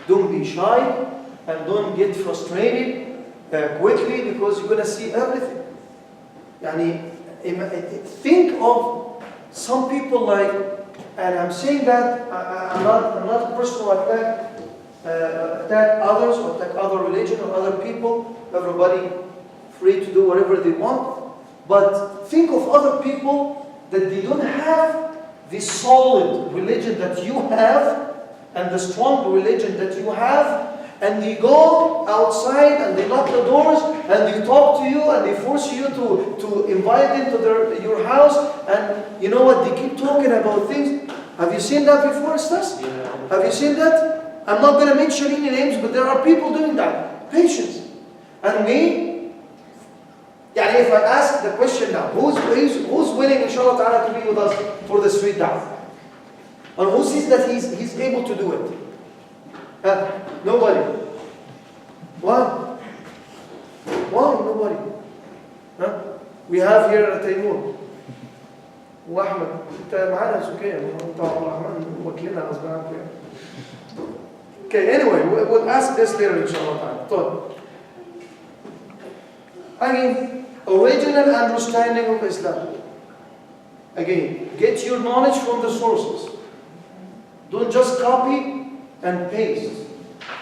Don't be shy and don't get frustrated quickly because you're going to see everything. Think of some people like, and I'm saying that I'm not a person who attack others or attack other religion or other people. Everybody free to do whatever they want. But think of other people that they don't have the solid religion that you have and the strong religion that you have, and they go outside and they knock the doors and they talk to you and they force you to invite them to your house, and you know what, they keep talking about things. Have you seen that before, Stas? Yeah. Have you seen that? I'm not going to mention any names, but there are people doing that. Patience. And me, if I ask the question now, who's willing, inshallah ta'ala, to be with us for the street da'wah? And who sees that he's able to do it? Nobody. Why? Nobody? We have here Taimur. وأحمد أنت معانا سكية أنت عبد الرحمن وكلنا غصب عنك. Okay, anyway, we'll ask this later inshallah. Again, original understanding of Islam. Again, get your knowledge from the sources. Don't just copy and paste.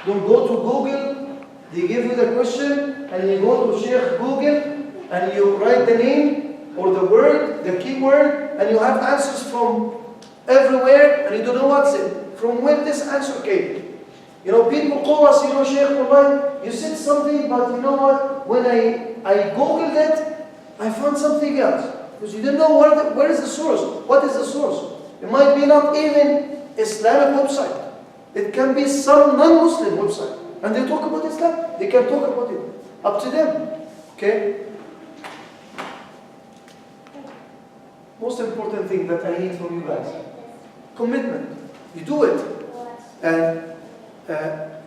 Don't go to Google, they give you the question, and you go to Sheikh Google, and you write the name, or the word, the keyword, and you have answers from everywhere, and you don't know what's it. From where this answer came. People call us, Sheikh, wallahi, you said something, but you know what? When I Googled it, I found something else. Because you didn't know where is the source. What is the source? It might be not even Islamic website. It can be some non-Muslim website. And they talk about Islam. They can talk about it. Up to them. Okay? Most important thing that I need from you guys. Commitment. You do it. And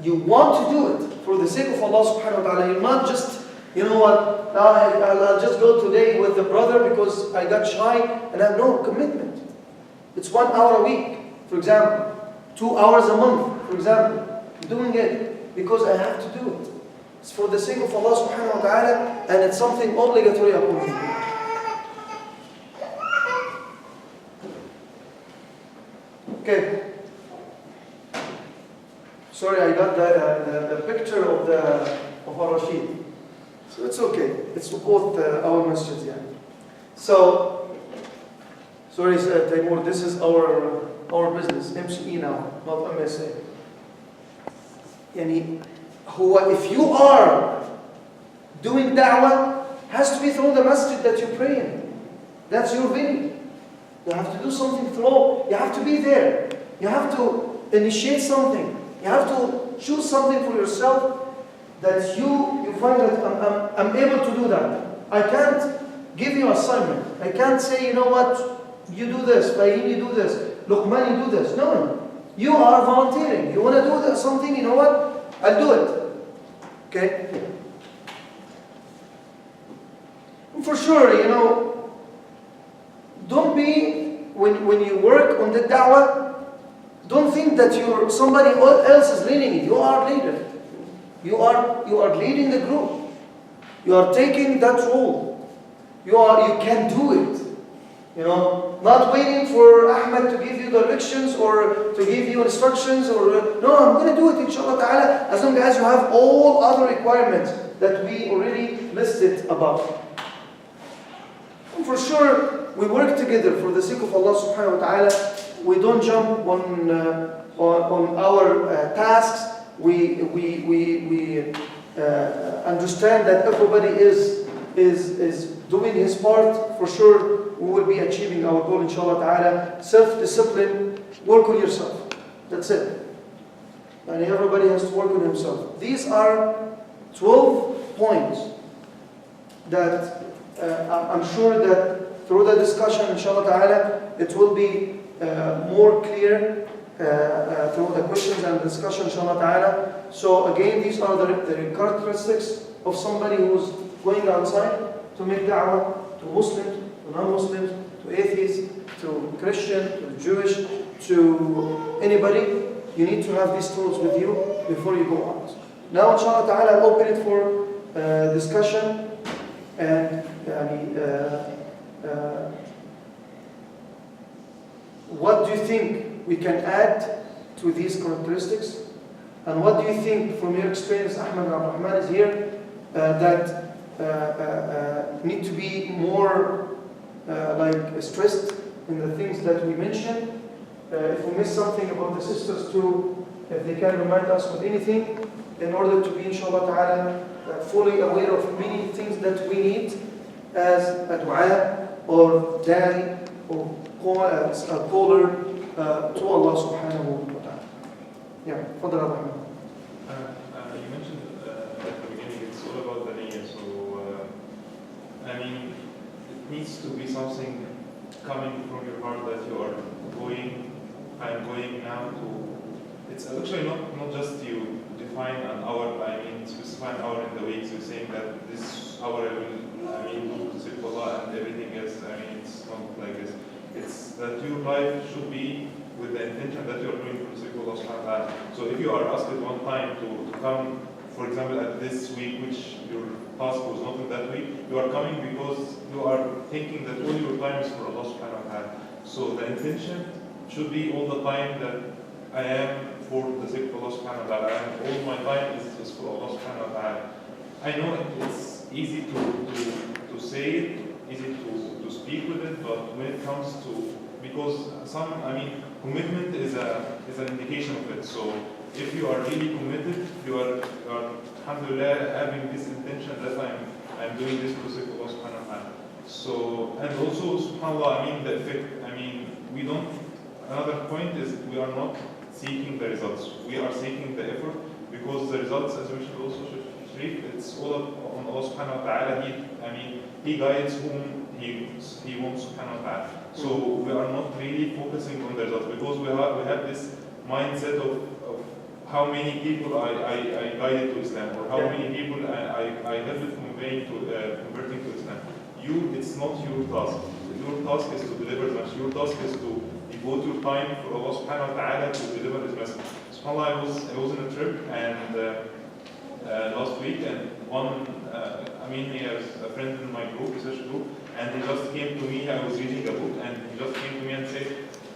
you want to do it for the sake of Allah subhanahu wa ta'ala. You're not just, I'll just go today with the brother because I got shy and I have no commitment. It's 1 hour a week, for example. 2 hours a month, for example. I'm doing it because I have to do it. It's for the sake of Allah subhanahu wa ta'ala, and it's something obligatory upon me. Okay. Sorry, I got the picture of Ar-Rashid. So it's okay. It's both our messages, yeah. So, sorry, Taimur, this is our business, MCE now, not MSA. If you are doing da'wah, has to be through the masjid that you pray in. That's your venue. You have to do something through. You have to be there. You have to initiate something. You have to choose something for yourself that you find that I'm able to do that. I can't give you an assignment. I can't say, you know what, you do this, Fahim, you do this, Luqman, you do this. No. You are volunteering. You want to do something, you know what, I'll do it. Okay? For sure, don't be, when you work on the da'wah, don't think that somebody else is leading it. You are leader. You are leading the group. You are taking that role. You can do it. Not waiting for Ahmed to give you directions or to give you instructions or no, I'm going to do it inshallah ta'ala as long as you have all other requirements that we already listed above. And for sure, we work together for the sake of Allah subhanahu wa ta'ala. We don't jump on our tasks. We understand that everybody is doing his part. For sure, we will be achieving our goal, inshallah ta'ala. Self-discipline, work on yourself. That's it. And everybody has to work on himself. These are 12 points that I'm sure that through the discussion, inshallah ta'ala, it will be more clear through the questions and discussion, inshallah ta'ala. So again, these are the characteristics of somebody who's going outside to make da'wah to Muslims, to non-Muslims, to atheists, to Christian, to Jewish, to anybody. you need to have these tools with you before you go out. Now, inshallah ta'ala, I'll open it for discussion and what do you think we can add to these characteristics? And what do you think, from your experience, Ahmed and Rahman is here, that need to be more stressed in the things that we mentioned? If we miss something about the sisters too, if they can remind us with anything, in order to be, inshallah ta'ala, fully aware of many things that we need as a dua or da'i or caller to Allah subhanahu wa ta'ala. Yeah, Fadl Rahman. You mentioned at the beginning it's all about the niyyah, so it needs to be something coming from your heart that you are I'm going now to. It's actually not just you define an hour, specify an hour in the week, so saying that this hour I will, do to seek Allah and everything else, it's not like this. It's that your life should be with the intention that you are doing for the sake of Allah subhanahu wa ta'ala. So if you are asked at one time to come, for example, at this week, which your task was not in that week, you are coming because you are thinking that all your time is for Allah subhanahu wa ta'ala. So the intention should be all the time that I am for the sake of Allah subhanahu wa ta'ala, and all my time is for Allah subhanahu wa ta'ala. I know it's easy to say it, easy to speak with it, but when it comes to, because commitment is an indication of it. So if you are really committed, you are alhamdulillah having this intention that I'm doing this for the sake of Allah subhanahu wa ta'ala. So, and also subhanAllah, the effect, we don't, another point is we are not seeking the results. We are seeking the effort, because the results, as we mentioned also, Sherif, it's all on Allah subhanahu wa ta'ala. He guides whom He wants subhanahu wa ta'ala. So we are not really focusing on the results, because we have this mindset of how many people I guided to Islam, or how many people I helped converting to Islam. It's not your task. Your task is to deliver the message. Your task is to devote your time for Allah subhanahu wa ta'ala to deliver His message. SubhanAllah, I was in a trip and last week, and he has a friend in my group, research group, and he just came to me. I was reading a book, and he just came to me and said,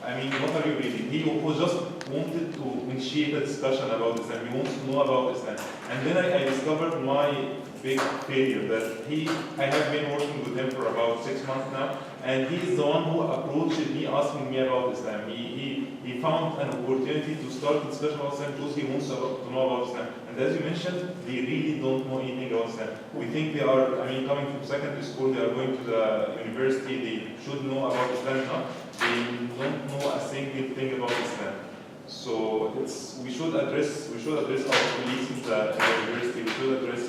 what are you reading? He just wanted to initiate a discussion about Islam. He wants to know about Islam. And then I discovered my big failure, that I have been working with him for about 6 months now, and he is the one who approached me asking me about Islam. He found an opportunity to start a discussion about Islam because he wants to know about Islam. And as you mentioned, they really don't know anything about Islam. We think they are, coming from secondary school, they are going to the university, they should know about Islam now. They don't know a single thing about Islam. So we should address our colleagues in the university. We should address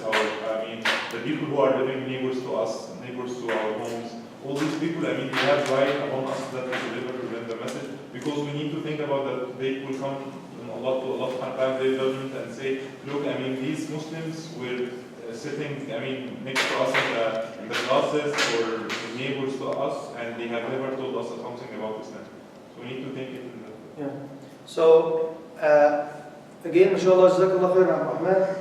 the people who are living neighbors to us, neighbors to our homes. All these people, they have right upon us that we deliver to them the message, because we need to think about that they will come to Allah subhanahu wa ta'ala, their judgment, and say, look, these Muslims were sitting, next to us in the classes, or neighbors to us, and they have never told us something about Islam. So we need to think it in that. Yeah. So, again, mashallah, jazakallah khair, Abu Rahman,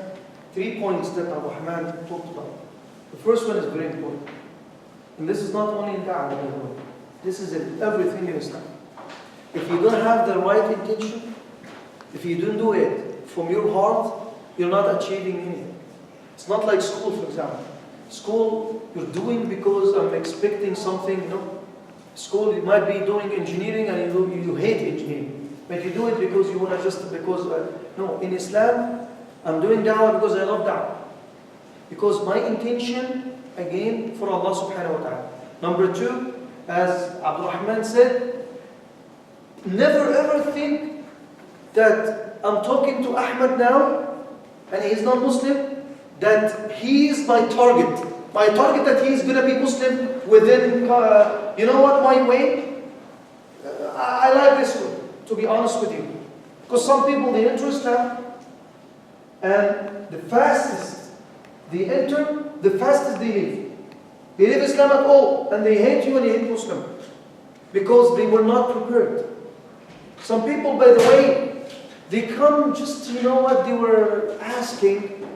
3 points that Abu Rahman talked about. The first one is very important. And this is not only in da'wah, this is in everything in Islam. If you don't have the right intention, if you don't do it from your heart, you're not achieving anything. It's not like school, for example. School, you're doing because I'm expecting something, School, you might be doing engineering and you hate engineering. But you do it because you want to no, in Islam, I'm doing da'wah because I love da'wah. Because my intention, again, for Allah subhanahu wa ta'ala. Number 2, as Abdul Rahman said, never ever think that I'm talking to Ahmed now, and he's not Muslim, that he is my target. My target that he is going to be Muslim within, my way? I like this one, to be honest with you. Because some people, they enter Islam, and the fastest they enter, the fastest they leave. They leave Islam at all, and they hate you and they hate Muslim. Because they were not prepared. Some people, by the way, They come just, you know what, they were asking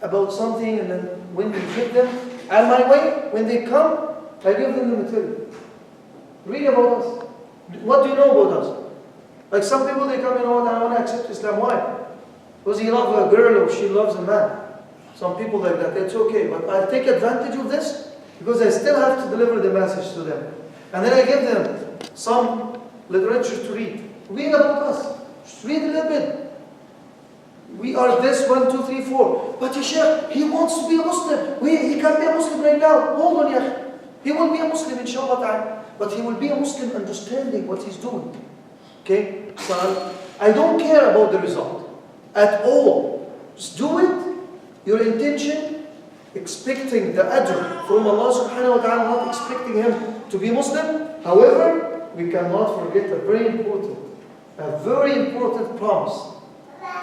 about something, and then when we give them, and my way, when they come, I give them the material. Read about us. What do you know about us? Like some people, they come, you know what, I want to accept Islam. Why? Because he loves a girl or she loves a man. Some people like that, it's okay. But I take advantage of this because I still have to deliver the message to them. And then I give them some literature to read. Read about us. Just read a little bit. We are this, 1, 2, 3, 4. But Sheikh, he wants to be a Muslim. He can't be a Muslim right now. Hold on, Sheikh. He will be a Muslim, inshallah ta'ala. But he will be a Muslim understanding what he's doing. Okay? So I don't care about the result at all. Just do it. Your intention, expecting the ajr from Allah subhanahu wa ta'ala, not expecting him to be Muslim. However, we cannot forget a very important promise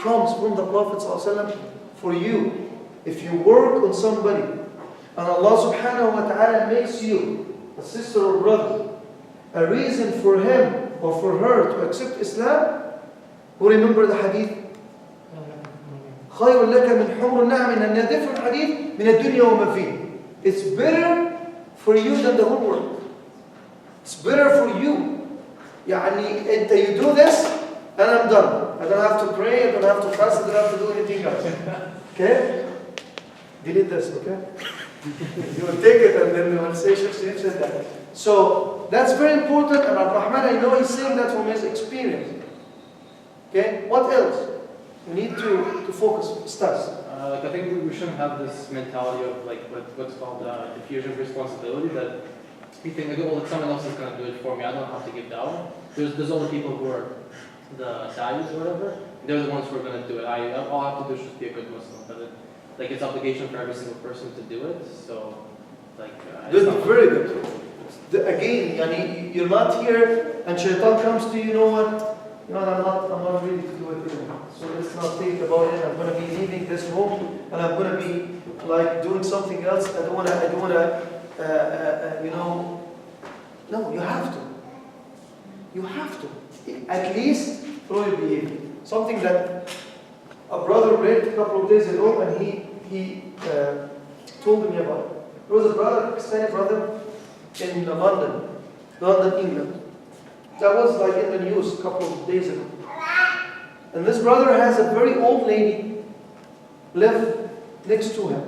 from the Prophet ﷺ for you. If you work on somebody and Allah subhanahu wa ta'ala makes you a sister or brother, a reason for him or for her to accept Islam, who remember the hadith? خير لك من حمر النعم, in a different hadith, من الدنيا وما فيه. It's better for you than the whole world. It's better for you. يعني you do this and I'm done. I don't have to pray, I don't have to fast, I don't have to do anything else. Okay? Delete this, okay? You will take it and then you will say Sheikh Sherif said that. So that's very important, and Rahman, I know he's saying that from his experience. Okay? What else? We need to focus. Stars. I think we shouldn't have this mentality of like what's called diffusion of responsibility, that we think like, oh, someone else is going to do it for me, I don't have to give dawah. There's other people who are the da'is or whatever, they're the ones who are going to do it. All I have to do is just be a good Muslim. But it's obligation for every single person to do it. So, very good. Again, yani, you're not here, and shaitan comes to you. You know what? You know, I'm not ready to do it anymore. So let's not think about it. I'm going to be leaving this room, and I'm going to be like doing something else. I don't want to. You know. No, you have to. You have to. At least through your behavior. Something that a brother read a couple of days ago, and he told me about it. There was a brother, Pakistani brother, in London, England. That was like in the news a couple of days ago. And this brother has a very old lady live next to him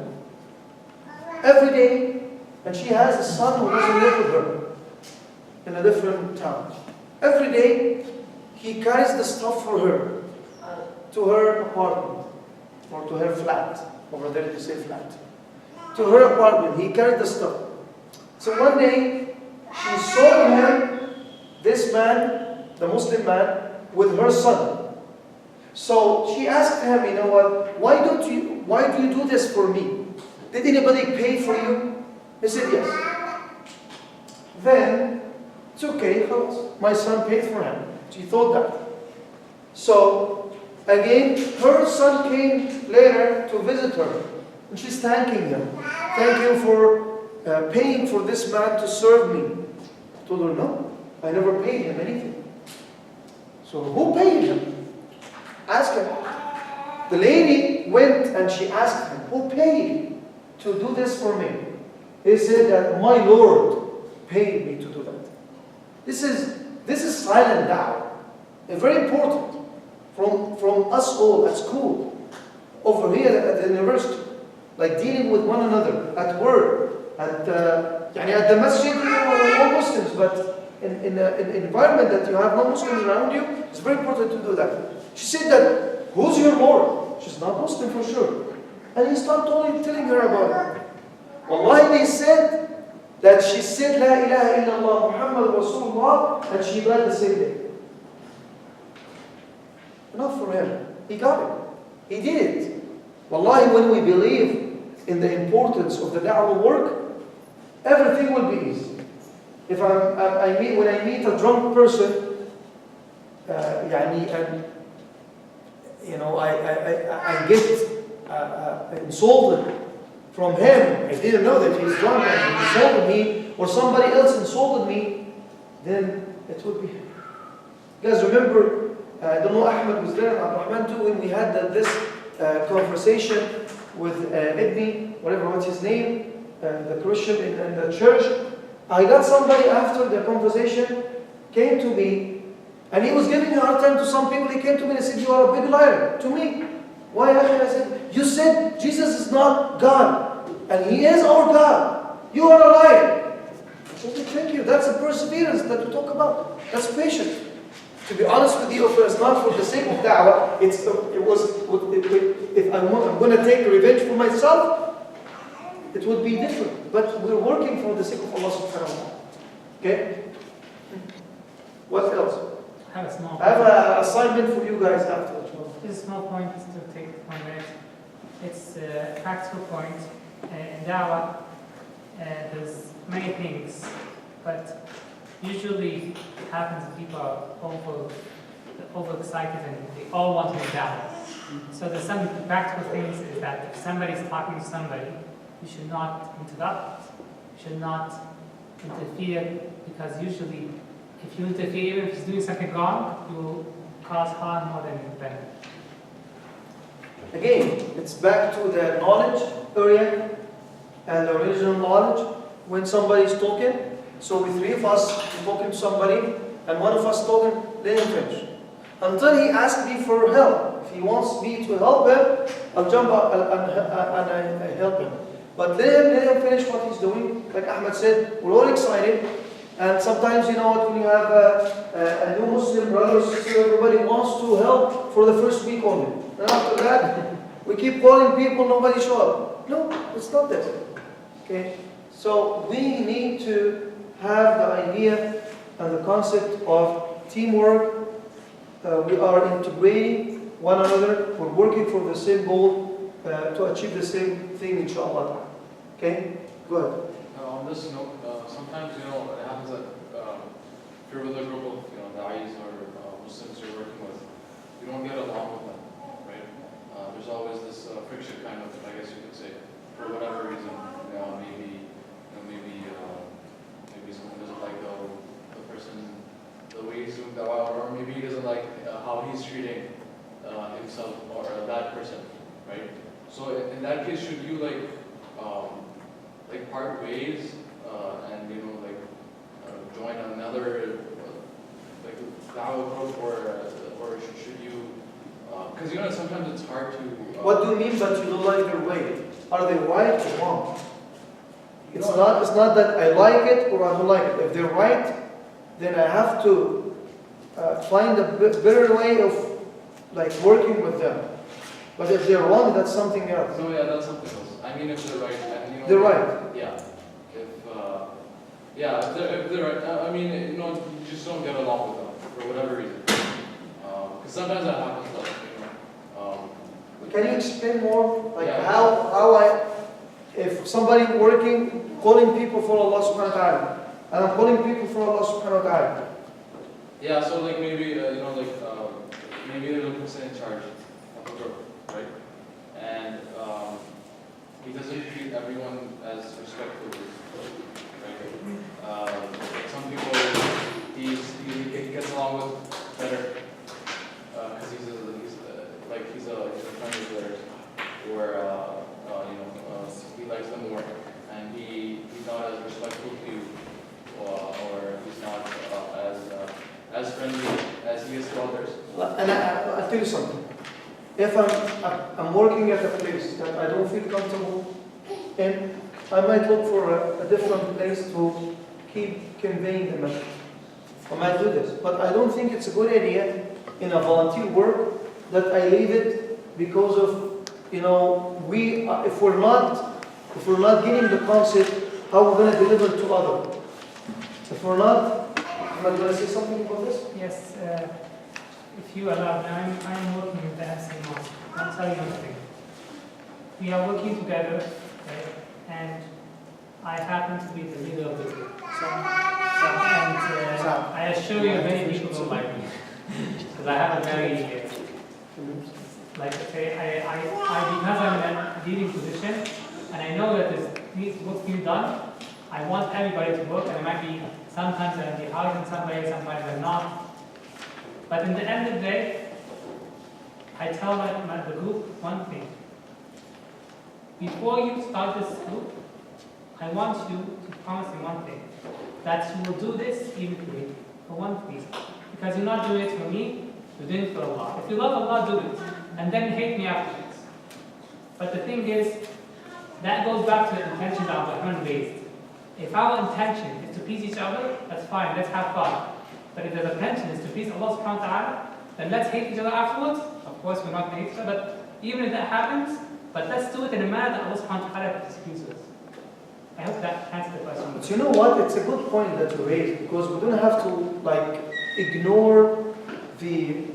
every day, and she has a son who doesn't live with her in a different town. Every day he carries the stuff for her to her apartment or to her flat. Over there they say flat. To her apartment, he carried the stuff. So one day she saw him, this man, the Muslim man, with her son. So she asked him, you know what, why do you do this for me? Did anybody pay for you? He said yes. Then, it's okay, my son paid for him. She thought that. So, again, her son came later to visit her. And she's thanking him. Thank you for paying for this man to serve me. I told her, no, I never paid him anything. So who paid him? Ask him. The lady went and she asked him, who paid to do this for me? He said that my Lord paid me to do that. This is silent da'wah. And very important from us all at school, over here at the university, like dealing with one another, at work, at the masjid, we're all Muslims, but in an environment that you have no Muslims around you, it's very important to do that. She said that, who's your Lord? She's not Muslim for sure. And he started telling her about it. Wallahi, they said that she said, La ilaha illallah Muhammad Rasulullah, and she died the same day. Enough for him. He got it. He did it. Wallahi, when we believe in the importance of the da'wah work, everything will be easy. If when I meet a drunk person, and you know, I get insulted from him. I didn't know that he's drunk and he insulted me, or somebody else insulted me, then it would be. You guys remember I don't know, Ahmed was there, Abdurrahman too, when we had this conversation with Ibni, what's his name, the Christian in the church. I got somebody after the conversation came to me, and he was giving a hard time to some people. He came to me and said, "You are a big liar." To me. Why? I said, "You said Jesus is not God, and He is our God. You are a liar." I said, "Thank you. That's a perseverance that we talk about. That's patience." To be honest with you, if it's not for the sake of da'wah, if I'm going to take revenge for myself, it would be different. But we're working for the sake of Allah subhanahu wa ta'ala. Okay? What else? I have a small I have an assignment for you guys after. This small point is to take 1 minute. It's a practical point. In Dawah, there's many things, but usually it happens that people are overexcited and they all want to be Dawah. So there's some practical things is that if somebody's talking to somebody, you should not interrupt, you should not interfere, because usually if you interfere, even if he's doing something wrong, you will cause harm more than benefit. Again, it's back to the knowledge area and the original knowledge. When somebody is talking, so with three of us talking to somebody, and one of us talking, let him finish. Until he asks me for help. If he wants me to help him, I'll jump up and I help him. But let him finish what he's doing. Like Ahmed said, we're all excited. And sometimes, you know what, when you have a new Muslim brother or sister, everybody wants to help for the first week only. And after that, we keep calling people, nobody show up. No, it's not this. Okay? So we need to have the idea and the concept of teamwork. We are integrating one another. We're working for the same goal to achieve the same thing, inshallah. Okay? Go ahead. On this note, sometimes, it happens that if you're with a group of, da'is or Muslims you're working with, you don't get along with them, right? There's always this friction, kind of, I guess you could say, for whatever reason. Maybe someone doesn't like the person, the way he's doing da'wah, or maybe he doesn't like how he's treating himself or that person, right? So in that case, should you part ways and join another da'wah group, or should you? Because sometimes it's hard to. What do you mean? But you don't like their way? Are they right or wrong? It's not that I like it or I don't like it. If they're right, then I have to find a better way of working with them. But if they're wrong, that's something else. No, yeah, that's something else. I mean, if they're right, they're right. Yeah. If they're right, I mean, you just don't get along with them for whatever reason. Because sometimes that happens. Can you explain more? Yeah. If somebody working, calling people for Allah subhanahu wa ta'ala, and I'm calling people for Allah subhanahu wa ta'ala. Yeah, so maybe, maybe there's a person in charge of the group, right? And he doesn't treat everyone as respectfully, right? Some people he gets along with better because he's a friend of theirs, or he likes them more, and he's not as respectful to you, or he's not as friendly as he is to others. And I'll tell you something. If I'm working at a place that I don't feel comfortable in, I might look for a different place to keep conveying the message. I might do this, but I don't think it's a good idea in a volunteer work that I leave it because of if we're not getting the concept, how we're going to deliver to others. If we're not, am I going to say something about this? Yes, if you allow me, I'm working with the MSA. I'll tell you one thing. We are working together, right? And I happen to be the leader of the group. I assure you many people don't like me. Because I have a very, because I'm in a leading position, and I know that this work's being done, I want everybody to work, and it might be, sometimes I'll be hard on somebody, sometimes I'm not. But in the end of the day, I tell the group one thing. Before you start this group, I want you to promise me one thing. That you will do this even for me, for one reason. Because you're not doing it for me, you're doing it for Allah. If you love Allah, do it. And then hate me afterwards. But the thing is, that goes back to the intention that Abraham raised. If our intention is to please each other, that's fine, let's have fun. But if the intention is to please Allah subhanahu wa ta'ala, then let's hate each other afterwards. Of course, we're not going to hate each other, but even if that happens, but let's do it in a manner that Allah subhanahu wa ta'ala displeases us. I hope that answers the question. But you know what? It's a good point that you raised, because we don't have to ignore the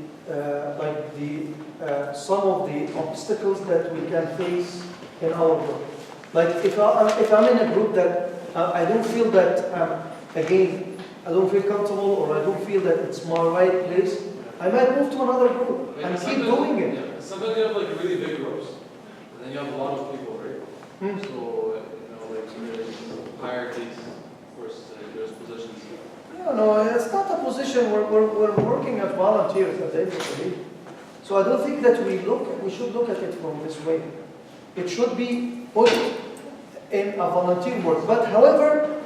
some of the obstacles that we can face in our group. Like if I'm in a group that I don't feel that again I don't feel comfortable, or I don't feel that it's my right place, I might move to another group and keep doing it. Yeah, sometimes you have like really big groups, and then you have a lot of people, right? So there's hierarchies, of course, there's positions. No, it's not a position. We're working as volunteers at the end of the day. So I don't think that we should look at it from this way. It should be put in a volunteer work. But however,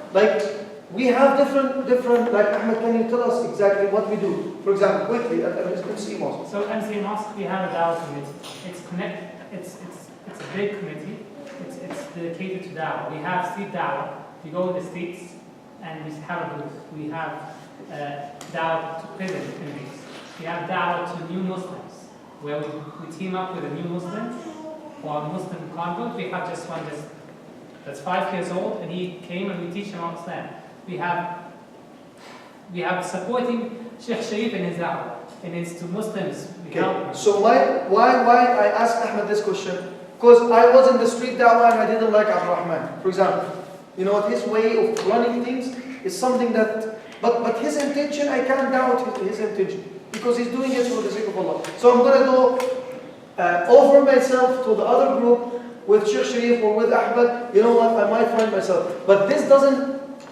we have different, like Ahmed, can you tell us exactly what we do? For example, quickly, at MSA Mosque. So MSA Mosque, we have a dawah committee. It's a big committee. It's dedicated to dawah. We have street dawah. We go to the streets and we have a booth. We have dawah to prison inmates. We have dawah to new Muslims, where we team up with a new Muslim or a Muslim convert. We have just one that's 5 years old, and he came and we teach him about Islam. We have supporting Sheikh Sherif in his da'wah, and it's to Muslims. We help him. So why I asked Ahmed this question? Because I was in the street da'wah and I didn't like Abdurrahman, for example. You know, his way of running things is something that, but his intention, I can't doubt his intention, because he's doing it for the sake of Allah. So I'm going to go offer myself to the other group with Sheikh Sherif or with Ahmed. You know what, I might find myself. But this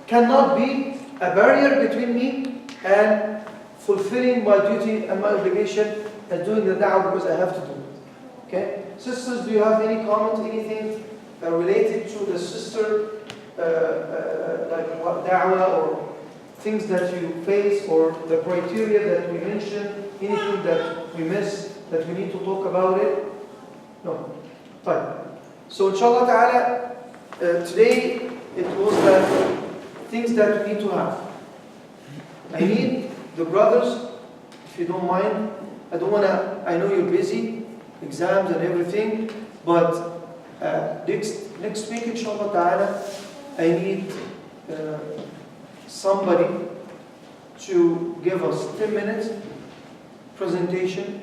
cannot be a barrier between me and fulfilling my duty and my obligation and doing the da'wah, because I have to do it. Okay? Sisters, do you have any comment, anything related to the sister, like what da'wah, or things that you face, or the criteria that we mentioned, anything that we missed, that we need to talk about it? No. Fine. So inshallah ta'ala, today it was the things that we need to have. I need the brothers, if you don't mind. I know you're busy, exams and everything, but next week inshallah ta'ala, I need somebody to give us 10 minutes presentation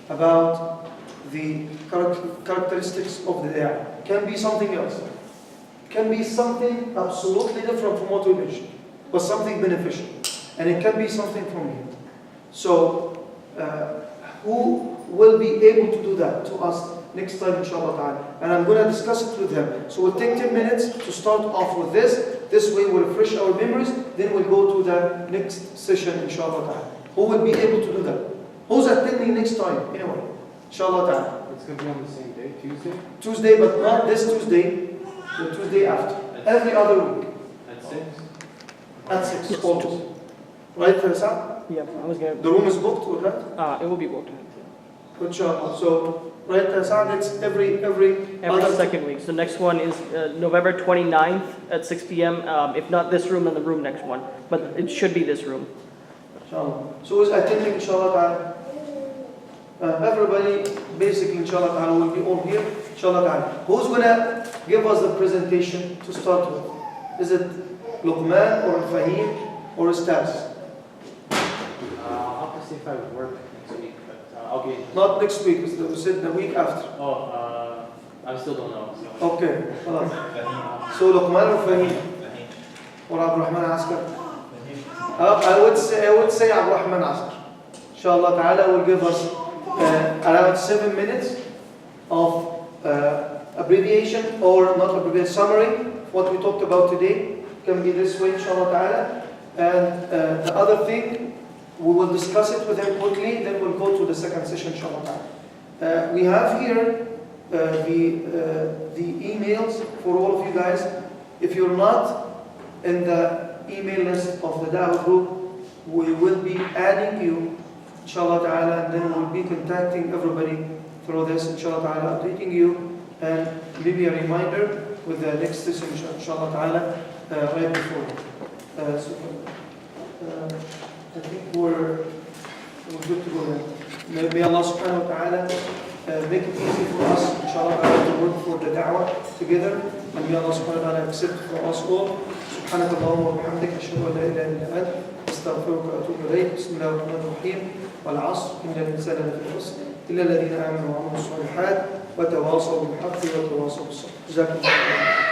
about the characteristics of the da'wah. Can be something else. Can be something absolutely different from what we mentioned, but something beneficial. And it can be something from here. So, who will be able to do that to us next time, inshallah ta'ala? And I'm going to discuss it with him. So we'll take 10 minutes to start off with this. This way we'll refresh our memories. Then we'll go to the next session, inshallah ta'ala. Who will be able to do that? Who's attending next time? Anyway, inshallah ta'ala. It's going to be on the same day, Tuesday? Tuesday, but not this Tuesday. The Tuesday after. Every other week. At 6? At 6, yes. Always. Right, Sam? Yeah, I was going to. The room is booked with that? It will be booked. Inshallah. So, right, Sam, it's every other second week. So the next one is November 29th at 6 p.m. If not this room, then the room next one. But it should be this room. Inshallah. So who's attending, inshallah ta'ala? Everybody, basically, inshallah ta'ala, will be all here, inshallah ta'ala. Who's going to give us the presentation to start with? Is it Luqman or Fahim or Ustaz? I'll have to see if I work next week, but I'll be in. Not next week, we said the week after. I still don't know. So. Okay. So Luqman or Fahim? Or Abdurrahman Askar? I would say Abdurrahman Askar. Inshallah ta'ala will give us around 7 minutes of abbreviation, or not abbreviation, summary of what we talked about today. Can be this way, inshallah ta'ala. And the other thing, We will discuss it with him quickly, then we'll go to the second session, inshallah. We have here the emails for all of you guys. If you're not in the email list of the Dawah group, we will be adding you, inshallah ta'ala, and then we'll be contacting everybody through this, inshallah ta'ala, updating you, and maybe a reminder with the next session, inshallah ta'ala, right before. I think we're good to go then. May Allah subhanahu wa ta'ala make it easy for us, inshallah ta'ala, to work for the da'wah together. And may Allah subhanahu wa ta'ala accept for us all. سبحانك اللهم وبحمدك أشهد أن لا إله إلا أنت أستغفرك وأتوب إليك. بسم الله الرحمن الرحيم. والعصر إن الإنسان لفي خسر إلا الذين آمنوا وعملوا الصالحات وتواصوا بالحق وتواصوا بالصبر. جزاكم الله خيرا.